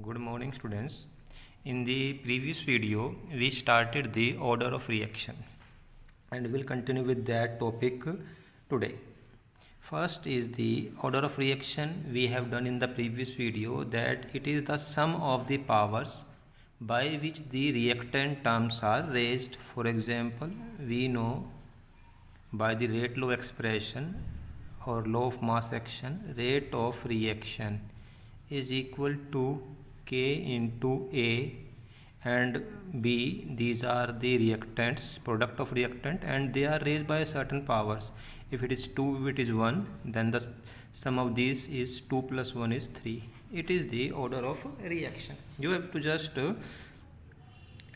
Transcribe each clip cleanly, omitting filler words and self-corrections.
Good morning, students. In the previous video, we started the order of reaction and we'll continue with that topic today. First is the order of reaction. We have done in the previous video that it is the sum of the powers by which the reactant terms are raised. For example, we know by the rate law expression or law of mass action, rate of reaction is equal to K into A and B. These are the reactants, product of reactant, and they are raised by certain powers. If it is 2, if it is 1, then the sum of these is 2 plus 1 is 3. It is the order of reaction. You have to just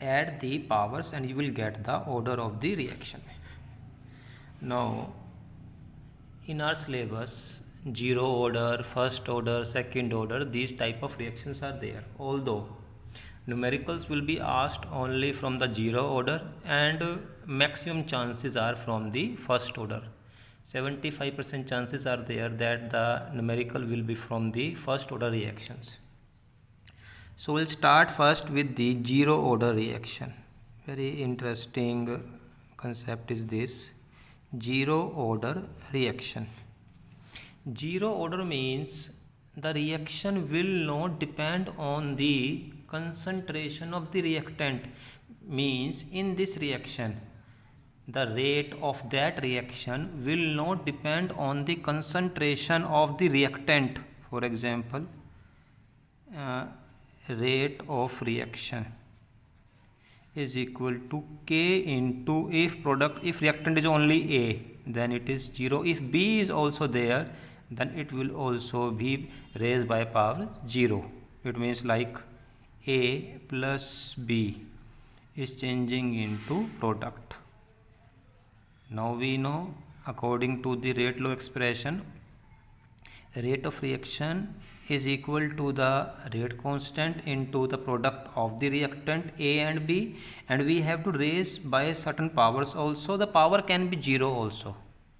add the powers and you will get the order of the reaction. Now, in our syllabus, zero order, first order, second order, these type of reactions are there. Although numericals will be asked only from the zero order and maximum chances are from the first order. 75% chances are there that the numerical will be from the first order reactions. So we'll start first with the zero order reaction. Very interesting concept is this zero order reaction. Zero order means the reaction will not depend on the concentration of the reactant. Means in this reaction, the rate of that reaction will not depend on the concentration of the reactant. For example, rate of reaction is equal to K into if reactant is only A, then it is 0. If B is also there, then it will also be raised by power 0. It means like A plus B is changing into product. Now we know according to the rate law expression, rate of reaction is equal to the rate constant into the product of the reactant A and B, and we have to raise by certain powers also. The power can be 0 also.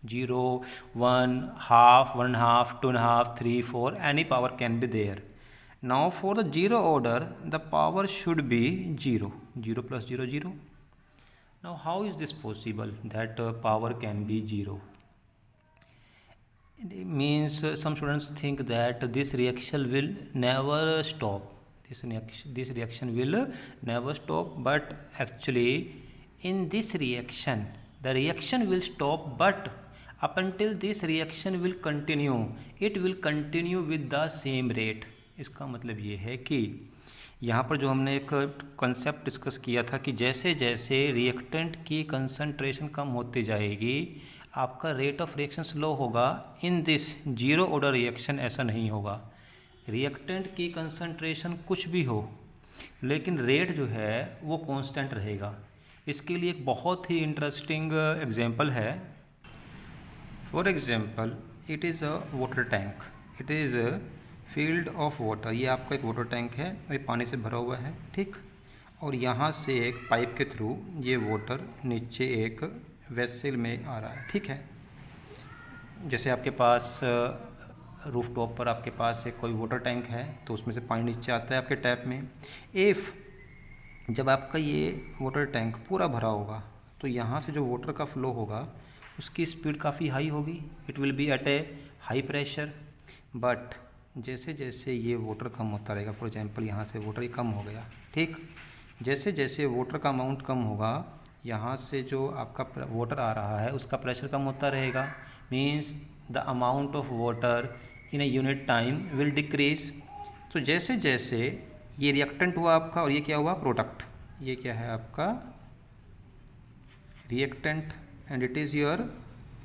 0, 1, half, 1 half, 2 and half, 3, 4, any power can be there. Now for the zero order, the power should be 0. 0 plus 0, 0. Now how is this possible that power can be 0? It means some students think that this reaction will never stop. This reaction will never stop, but actually in this reaction, the reaction will stop, but up until this reaction will continue, it will continue with the same rate. इसका मतलब ये है कि यहाँ पर जो हमने एक कंसेप्ट डिस्कस किया था कि जैसे जैसे रिएक्टेंट की कंसंट्रेशन कम होती जाएगी, आपका रेट ऑफ रिएक्शन स्लो होगा. In this zero order reaction ऐसा नहीं होगा. रिएक्टेंट की कंसंट्रेशन कुछ भी हो, लेकिन रेट जो है वो कांस्टेंट रहेगा. इसके लिए एक बहुत ही इंटरेस्टिंग एग्जांपल है. For example, it is a water tank. It is a field of water. ये आपका एक वाटर टैंक है, ये पानी से भरा हुआ है, ठीक. और यहाँ से एक पाइप के थ्रू ये वाटर नीचे एक वेसल में आ रहा है, ठीक है. जैसे आपके पास रूफ टॉप पर आपके पास एक कोई वाटर टैंक है, तो उसमें से पानी नीचे आता है आपके टैप में. जब आपका ये वाटर टैंक पूरा भरा होगा, तो यहाँ से जो वाटर का फ्लो होगा उसकी स्पीड काफ़ी हाई होगी. It will be at a high pressure. But जैसे जैसे ये वाटर कम होता रहेगा, फॉर एग्जांपल यहाँ से वाटर कम हो गया, ठीक. जैसे जैसे वाटर का अमाउंट कम होगा, यहाँ से जो आपका वाटर आ रहा है उसका प्रेशर कम होता रहेगा. Means the amount of water in a unit time will decrease. तो जैसे जैसे ये रिएक्टेंट हुआ आपका और ये क्या हुआ, प्रोडक्ट. ये क्या है आपका reactant and it is your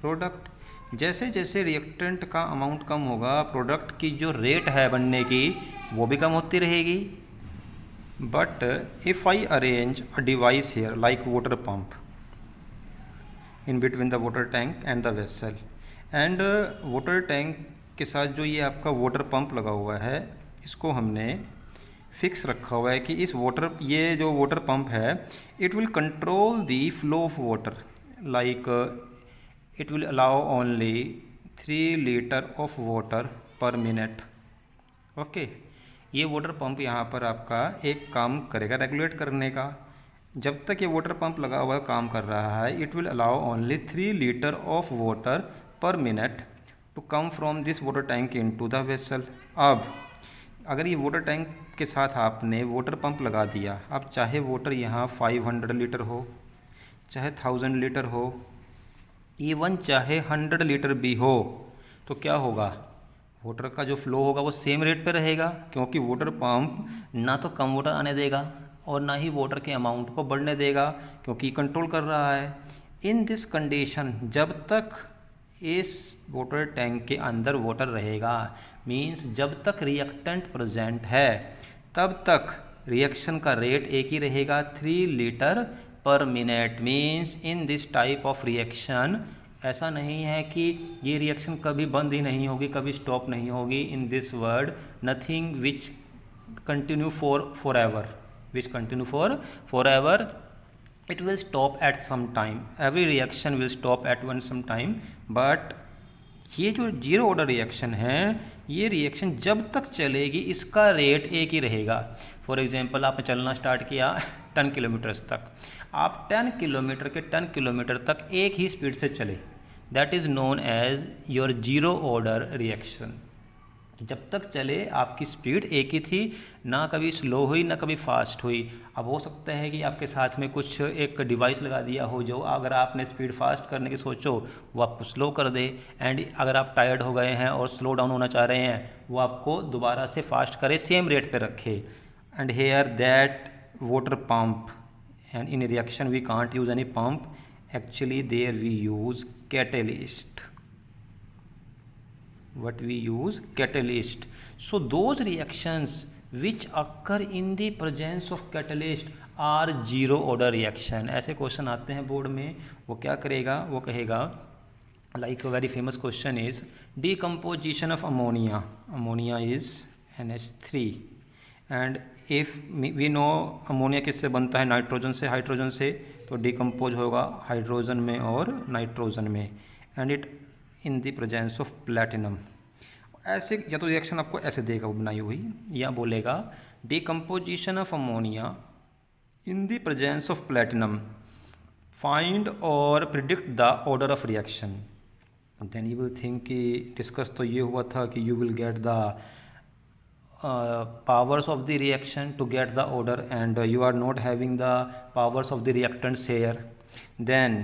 product. जैसे जैसे रिएक्टेंट का अमाउंट कम होगा, प्रोडक्ट की जो रेट है बनने की वो भी कम होती रहेगी. But if I arrange a device here like water pump in between the water tank and the vessel, and water tank के साथ जो ये आपका वाटर पंप लगा हुआ है, इसको हमने फिक्स रखा हुआ है कि ये जो वाटर पंप है, it will control the flow of water. Like it will allow only 3 liter of water per minute. Okay, ये वाटर पंप यहाँ पर आपका एक काम करेगा रेगुलेट करने का। जब तक ये वाटर पंप लगा हुआ काम कर रहा है, it will allow only 3 litre of water per minute to come from this water tank into the vessel. अब अगर ये वाटर टैंक के साथ आपने वाटर पंप लगा दिया, अब चाहे वाटर यहाँ 500 लीटर हो, चाहे 1000 लीटर हो, इवन चाहे 100 लीटर भी हो, तो क्या होगा, वाटर का जो फ्लो होगा वो सेम रेट पे रहेगा, क्योंकि वाटर पंप ना तो कम वाटर आने देगा और ना ही वाटर के अमाउंट को बढ़ने देगा, क्योंकि कंट्रोल कर रहा है। इन दिस कंडीशन जब तक इस वाटर टैंक के अंदर वाटर रहेगा, मींस जब तक रिएक्टेंट प्रेजेंट है तब तक रिएक्शन का रेट एक ही रहेगा, 3 लीटर पर minute. Means in this type of reaction ऐसा नहीं है कि ये रिएक्शन कभी बंद ही नहीं होगी, कभी स्टॉप नहीं होगी। In this word nothing which continue for ever, which continue forever, it will stop at some time, every reaction will stop at one some time, but ये जो जीरो ऑर्डर रिएक्शन है, ये रिएक्शन जब तक चलेगी इसका रेट एक ही रहेगा। फॉर एग्जांपल आपने चलना स्टार्ट किया 10 किलोमीटर्स तक, आप 10 किलोमीटर के 10 किलोमीटर तक एक ही स्पीड से चले, that is known as your zero order reaction. जब तक चले आपकी स्पीड एक ही थी, ना कभी स्लो हुई ना कभी फास्ट हुई। अब हो सकता है कि आपके साथ में कुछ एक डिवाइस लगा दिया हो जो अगर आपने स्पीड फास्ट करने की सोचो वो आपको स्लो कर दे, एंड अगर आप टायर्ड हो गए हैं और स्लो डाउन होना चाह रहे हैं वो आपको दोबारा से फास्ट करे, सेम रेट पे रखे। And here that water pump, and in reaction we can't use any pump, actually there we use catalyst, what we use catalyst. So those reactions which occur in the presence of catalyst are zero order reaction। ऐसे question आते हैं board में, वो क्या करेगा, वो कहेगा like a very famous question is decomposition of ammonia, ammonia is NH3 and if we know ammonia किससे बनता है, नाइट्रोजन से, हाइड्रोजन से, तो डिकम्पोज होगा हाइड्रोजन में और नाइट्रोजन में, and it in the presence of platinum. ऐसे या तो रिएक्शन आपको ऐसे देगा वो बनाई हुई, या बोलेगा decomposition of ammonia in the presence of platinum, find और predict the order of reaction. Then you will think कि डिस्कस तो ये हुआ था कि you will get the powers of the reaction to get the order and you are not having the powers of the reactants here, then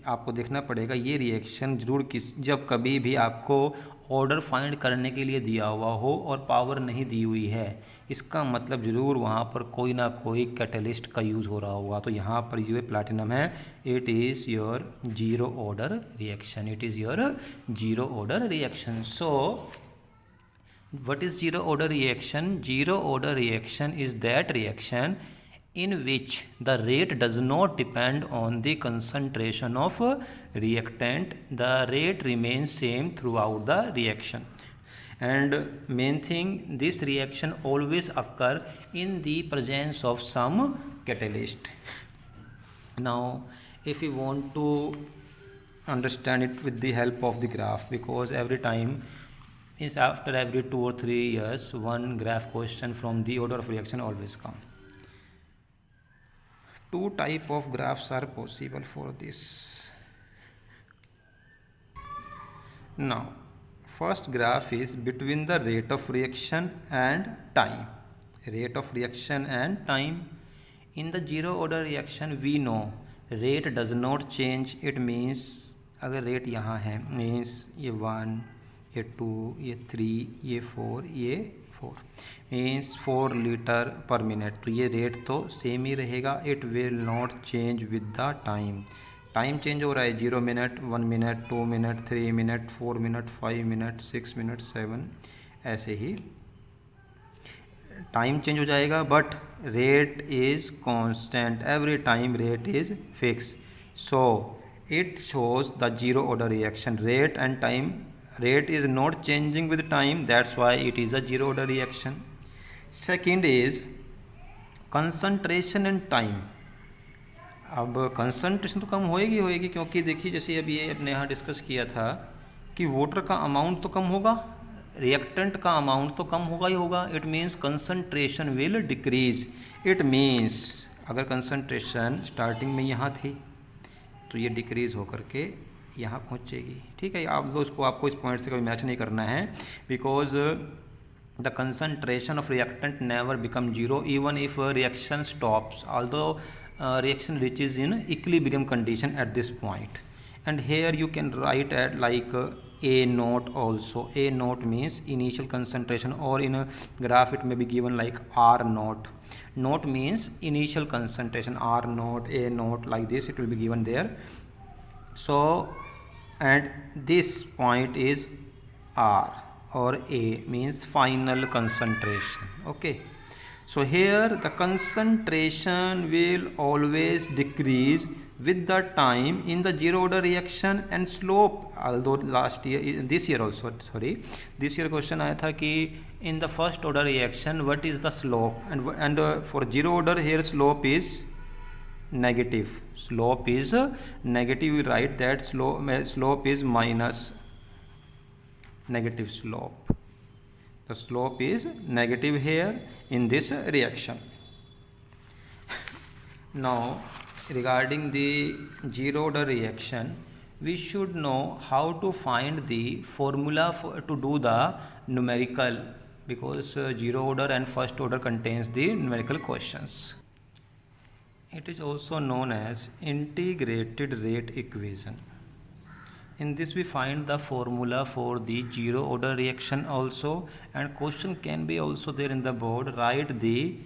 आपको देखना पड़ेगा ये रिएक्शन जरूर जब कभी भी आपको ऑर्डर फाइंड करने के लिए दिया हुआ हो और पावर नहीं दी हुई है, इसका मतलब ज़रूर वहाँ पर कोई ना कोई कैटलिस्ट का यूज़ हो रहा होगा। तो यहाँ पर ये प्लैटिनम है, it is your zero order reaction, it is your zero order reaction. So what is zero order reaction? Zero order reaction is that reaction in which the rate does not depend on the concentration of reactant, the rate remains same throughout the reaction, and main thing, this reaction always occur in the presence of some catalyst. Now if you want to understand it with the help of the graph, because every time is after every 2 or 3 years one graph question from the order of reaction always come. Two type of graphs are possible for this. Now first graph is between the rate of reaction and time, rate of reaction and time. In the zero order reaction we know rate does not change, it means अगर rate यहाँ है means ये 1, ये 2, ये 3, ये 4, ये 4 means 4 litre पर minute, तो ये रेट तो सेम ही रहेगा, it will not change with the time. Time change हो रहा है 0 minute, 1 minute, 2 minute, 3 minute, 4 minute, 5 minute, 6 minute, 7, ऐसे ही टाइम चेंज हो जाएगा, but rate is constant, every time rate is fix. So it shows the zero order reaction, rate and time, rate is not changing with time, that's why it is a zero order reaction. Second is concentration and time. अब concentration तो कम होएगी क्योंकि देखिए जैसे अभी ये अपने यहाँ डिस्कस किया था कि वाटर का अमाउंट तो कम होगा, रिएक्टेंट का अमाउंट तो कम होगा ही होगा, it means concentration will decrease. It means अगर कंसंट्रेशन स्टार्टिंग में यहाँ थी तो ये डिक्रीज होकर के यहाँ पहुँचेगी। ठीक है, आप दोस्त को आपको इस पॉइंट से कभी मैच नहीं करना है, because the concentration of reactant never become zero even if reaction stops although reaction reaches in equilibrium condition at this point. And here you can write at like A naught also. A naught means initial concentration, or in a graph it may be given like R naught. Naught means initial concentration, R naught, A naught, like this it will be given there. So and this point is R, or A means final concentration. Okay, so here the concentration will always decrease with the time in the zero order reaction and slope. Although this year question आया था कि in the first order reaction what is the slope, and for zero order here slope is negative. Slope is negative. We write that slope is minus negative slope. The slope is negative here in this reaction. Now regarding the zero order reaction, we should know how to find the formula to do the numerical, because zero order and first order contains the numerical questions. It is also known as integrated rate equation. In this we find the formula for the zero order reaction also, and question can be also there in the board. Write the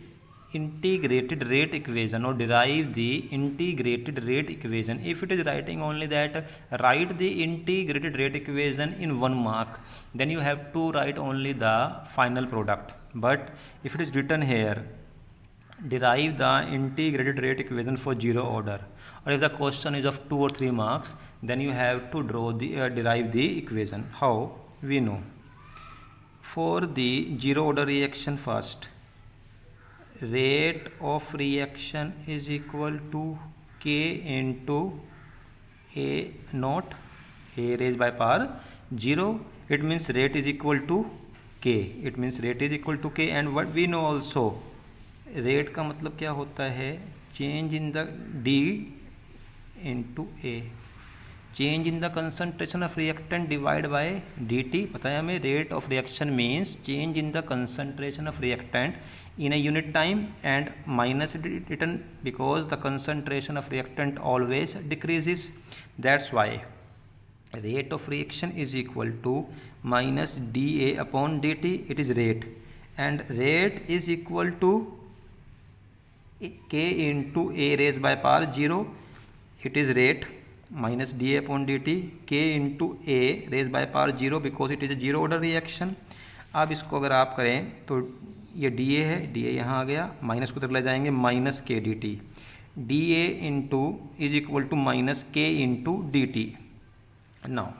integrated rate equation or derive the integrated rate equation. If it is writing only that write the integrated rate equation in 1 mark, then you have to write only the final product. But if it is written here derive the integrated rate equation for zero order, or if the question is of 2 or 3 marks, then you have to draw the derive the equation. How we know? For the zero order reaction, first rate of reaction is equal to K into A naught, A raised by power 0. It means rate is equal to K. It means rate is equal to K. And what we know also, rate का मतलब क्या होता है? Change in the D into A. Change in the concentration of reactant divided by dt. पता है हमें, rate of reaction means change in the concentration of reactant in a unit time, and minus written because the concentration of reactant always decreases. That's why rate of reaction is equal to minus dA upon dt. It is rate, and rate is equal to K into A raised by power 0. It is rate minus dA upon dt, K into A raised by power 0, because it is a zero order reaction. अब इसको अगर आप करें तो ये dA है, dA यहाँ आ गया, माइनस को तक ले जाएंगे, minus k d t, dA into is equal to minus k into d t. Now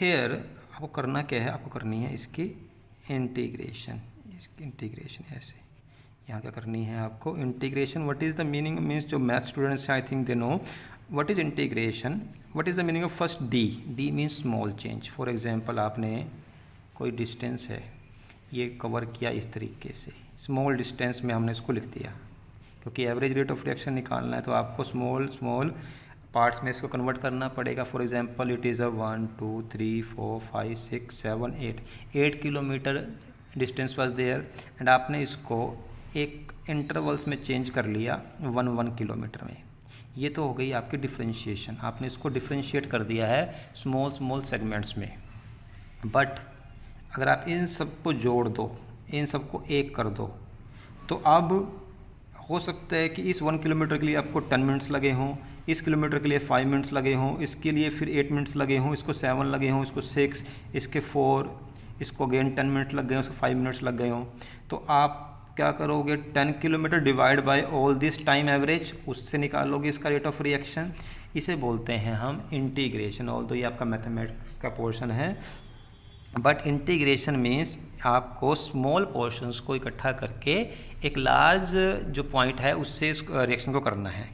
here आपको करना क्या है, आपको करनी है इसकी इंटीग्रेशन. इसकी इंटीग्रेशन ऐसे यहाँ क्या करनी है आपको, integration. What is the meaning, means जो math students I think they know what is integration. What is the meaning of first d. D means small change. For example आपने कोई डिस्टेंस है, ये कवर किया इस तरीके से, स्मॉल डिस्टेंस में हमने इसको लिख दिया, क्योंकि एवरेज रेट ऑफ रिएक्शन निकालना है तो आपको स्मॉल स्मॉल पार्ट्स में इसको कन्वर्ट करना पड़ेगा. For example it is a 1 2 3 4 5 6 7 8 kilometre distance was there, and आपने इसको एक इंटरवल्स में चेंज कर लिया 1 किलोमीटर में. ये तो हो गई आपकी डिफ्रेंशिएशन. आपने इसको डिफ्रेंशिएट कर दिया है स्मॉल स्मॉल सेगमेंट्स में. बट अगर आप इन सबको जोड़ दो, इन सबको एक कर दो, तो अब हो सकता है कि इस 1 किलोमीटर के लिए आपको 10 मिनट्स लगे हों, इस किलोमीटर के लिए 5 मिनट्स लगे हों, इसके लिए फिर 8 मिनट्स लगे हों, इसको 7 लगे हों, इसको 6, इसके 4, इसको अगेन 10 मिनट लग गए हों, इसको 5 मिनट्स लग गए हों. तो आप क्या करोगे, 10 kilometre divide by all this time average, उससे निकालोगे इसका रेट ऑफ रिएक्शन. इसे बोलते हैं हम इंटीग्रेशन. ऑल्दो ये आपका मैथमेटिक्स का पोर्शन है, बट इंटीग्रेशन मीन्स आपको स्मॉल पोर्शंस को इकट्ठा करके एक लार्ज जो पॉइंट है उससे इस रिएक्शन को करना है.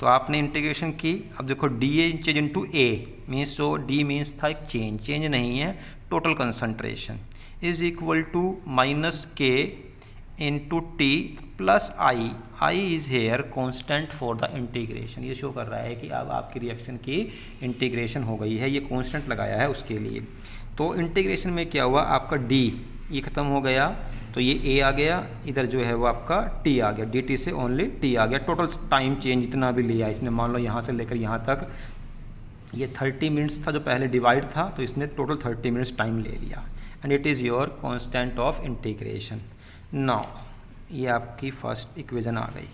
तो आपने इंटीग्रेशन की. अब देखो d A change into A means, जो डी मीन्स था एक चेंज नहीं है, total concentration. Is equal to minus k into t plus I. I is here constant for the integration. ये शो कर रहा है कि अब आपकी रिएक्शन की इंटीग्रेशन हो गई है, ये कॉन्स्टेंट लगाया है उसके लिए। तो इंटीग्रेशन में क्या हुआ, आपका डी ये ख़त्म हो गया, तो ये ए आ गया, इधर जो है वो आपका टी आ गया, डी टी से ओनली टी आ गया। टोटल टाइम चेंज जितना भी लिया इसने, मान लो यहाँ से लेकर यहाँ तक ये 30 मिनट्स था जो पहले डिवाइड था, तो इसने टोटल 30 मिनट्स टाइम ले लिया, and it is your constant of integration. Now ये आपकी फर्स्ट इक्वेशन आ गई।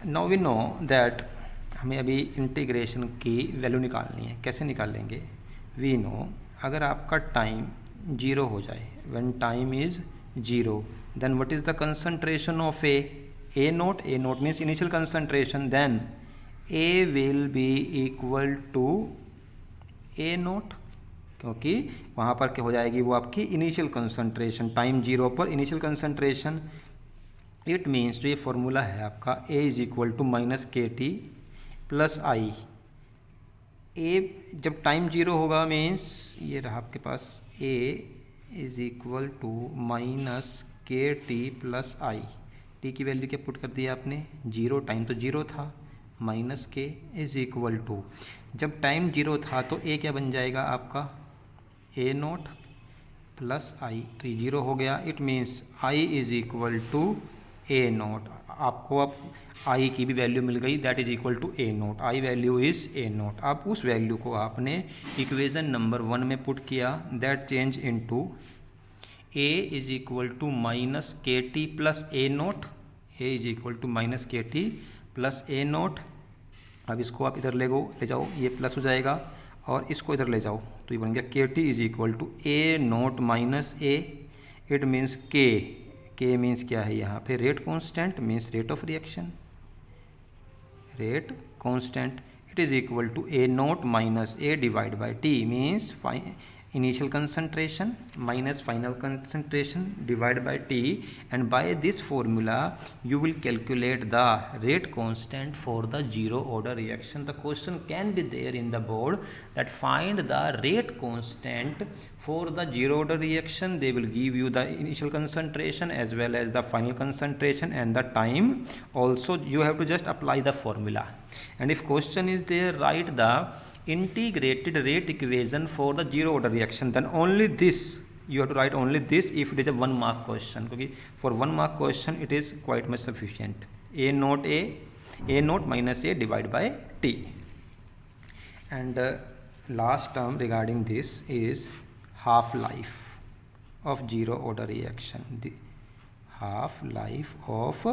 नाउ वी नो दैट हमें अभी इंटीग्रेशन की वैल्यू निकालनी है। कैसे निकालेंगे, वी नो अगर आपका टाइम 0 हो जाए, when time is 0, then what is the concentration of A naught. A naught means initial concentration, then A will be equal to A naught, क्योंकि वहाँ पर क्या हो जाएगी, वो आपकी इनिशियल कंसंट्रेशन, टाइम 0 पर इनिशियल कंसंट्रेशन। इट मीन्स जो ये फॉर्मूला है आपका, ए is equal to minus k t plus आई। ए जब टाइम 0 होगा मीन्स ये रहा आपके पास, ए is equal to minus k t plus I. T की वैल्यू क्या पुट कर दिया आपने, 0, टाइम तो 0 था, माइनस के इज इक्वल टू, जब टाइम 0 था तो ए क्या बन जाएगा आपका, ए नोट प्लस आई, तो ये 0 हो गया। It means I is equal to A naught. आपको अब आई की भी वैल्यू मिल गई, that is equal to A naught. I value is A naught. अब उस वैल्यू को आपने इक्वेशन नंबर 1 में पुट किया, that change into A is equal to minus k t plus A naught. A is equal to minus k t plus A naught. अब इसको आप इधर ले जाओ, ये प्लस हो जाएगा, और इसको इधर ले जाओ तो ये बन गया K T is equal to A naught minus A. It means K means क्या है यहाँ पे, rate constant, means rate of reaction, rate constant. It is equal to A naught minus A divide by T, means initial concentration minus final concentration divided by T, and by this formula you will calculate the rate constant for the zero order reaction. The question can be there in the board that find the rate constant for the zero order reaction. They will give you the initial concentration as well as the final concentration and the time. Also you have to just apply the formula, and if question is there, write the integrated rate equation for the zero order reaction, then only this you have to write, only this if it is a 1 mark question, because for 1 mark question it is quite much sufficient. A naught minus a divided by t. And last term regarding this is half life of zero order reaction, the half life of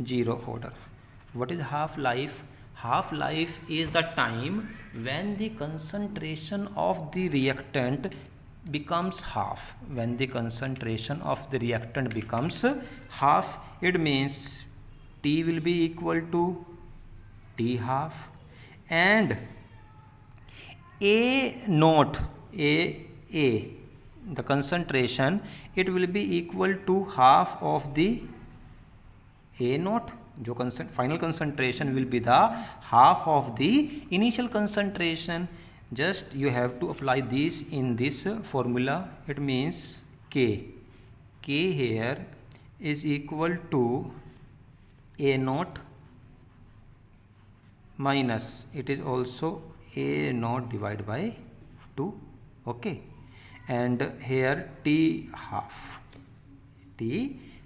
zero order. What is half life? Half life is the time when the concentration of the reactant becomes half. When the concentration of the reactant becomes half, it means T will be equal to T half, and A naught, the concentration, it will be equal to half of the A naught. जो final concentration will be the half of the initial concentration. Just you have to apply this in this formula. It means k here is equal to A naught minus, it is also A naught divide by 2. Okay, and here t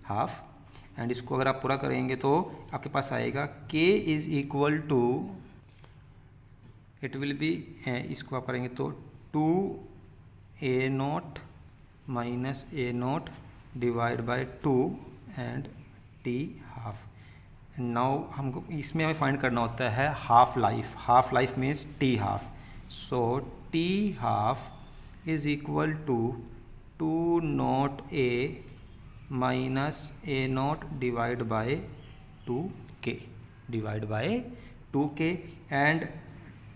half, and इसको अगर आप पूरा करेंगे तो आपके पास आएगा k is equal to, it will be, इसको आप करेंगे तो 2a naught minus a naught divide by 2 and t half. Now हमको इसमें हमें फाइंड करना होता है half life. Half life means t half. So t half is equal to 2 naught a minus a naught divide by 2k and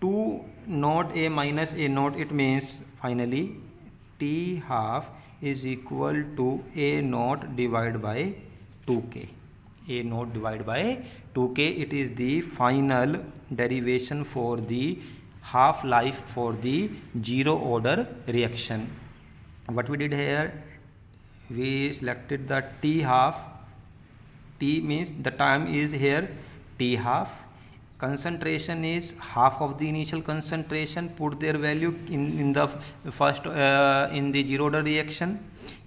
2 naught a minus a naught, it means finally t half is equal to A naught divide by 2k. A naught divide by 2k, it is the final derivation for the half life for the zero order reaction. What we did here, we selected the T half. T means the time is here T half. Concentration is half of the initial concentration. Put their value in the first in the zero order reaction.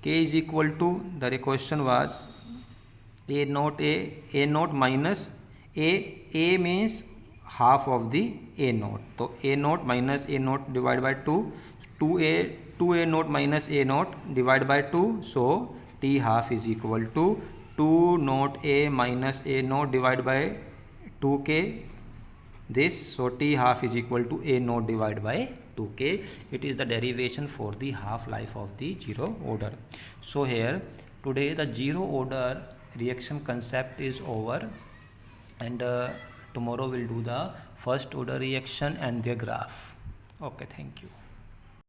K is equal to, the question was A naught minus A means half of the A naught. So A naught minus A naught divided by 2. 2A naught minus A naught divided by 2. So T half is equal to 2 naught A minus A naught divided by 2K. This, so T half is equal to A naught divided by 2K. It is the derivation for the half life of the zero order. So here today the zero order reaction concept is over, and tomorrow we'll do the first order reaction and their graph. Okay, thank you.